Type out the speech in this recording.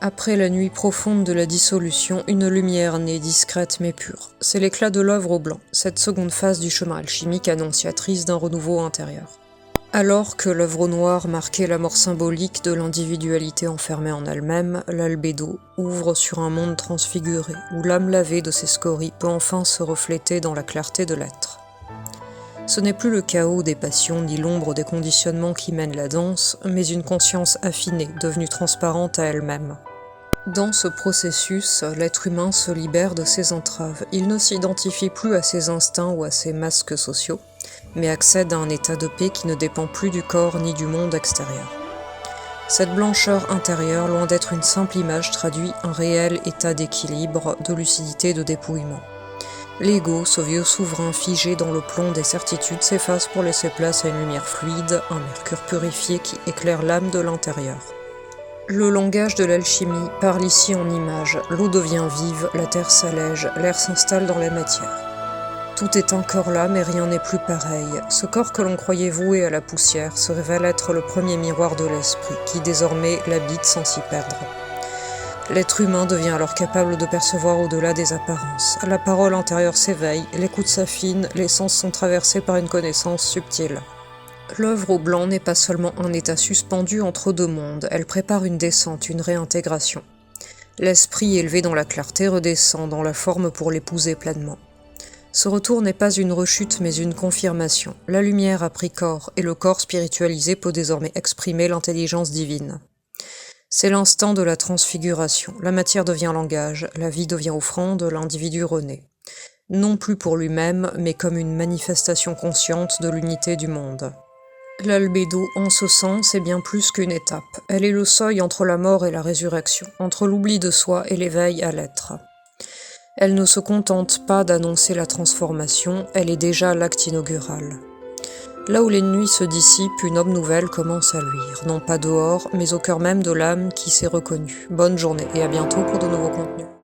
Après la nuit profonde de la dissolution, une lumière naît discrète mais pure. C'est l'éclat de l'œuvre au blanc, cette seconde phase du chemin alchimique annonciatrice d'un renouveau intérieur. Alors que l'œuvre au noir marquait la mort symbolique de l'individualité enfermée en elle-même, l'albédo ouvre sur un monde transfiguré, où l'âme lavée de ses scories peut enfin se refléter dans la clarté de l'être. Ce n'est plus le chaos des passions ni l'ombre des conditionnements qui mènent la danse, mais une conscience affinée, devenue transparente à elle-même. Dans ce processus, l'être humain se libère de ses entraves. Il ne s'identifie plus à ses instincts ou à ses masques sociaux, mais accède à un état de paix qui ne dépend plus du corps ni du monde extérieur. Cette blancheur intérieure, loin d'être une simple image, traduit un réel état d'équilibre, de lucidité, de dépouillement. L'ego, ce vieux souverain figé dans le plomb des certitudes, s'efface pour laisser place à une lumière fluide, un mercure purifié qui éclaire l'âme de l'intérieur. Le langage de l'alchimie parle ici en images. L'eau devient vive, la terre s'allège, l'air s'installe dans la matière. Tout est encore là, mais rien n'est plus pareil. Ce corps que l'on croyait voué à la poussière se révèle être le premier miroir de l'esprit, qui désormais l'habite sans s'y perdre. L'être humain devient alors capable de percevoir au-delà des apparences. La parole intérieure s'éveille, l'écoute s'affine, les sens sont traversés par une connaissance subtile. L'œuvre au blanc n'est pas seulement un état suspendu entre deux mondes, elle prépare une descente, une réintégration. L'esprit élevé dans la clarté redescend dans la forme pour l'épouser pleinement. Ce retour n'est pas une rechute mais une confirmation. La lumière a pris corps et le corps spiritualisé peut désormais exprimer l'intelligence divine. C'est l'instant de la transfiguration. La matière devient langage, la vie devient offrande, l'individu renaît. Non plus pour lui-même, mais comme une manifestation consciente de l'unité du monde. L'albédo, en ce sens, est bien plus qu'une étape. Elle est le seuil entre la mort et la résurrection, entre l'oubli de soi et l'éveil à l'être. Elle ne se contente pas d'annoncer la transformation, elle est déjà l'acte inaugural. Là où les nuits se dissipent, une aube nouvelle commence à luire, non pas dehors, mais au cœur même de l'âme qui s'est reconnue. Bonne journée et à bientôt pour de nouveaux contenus.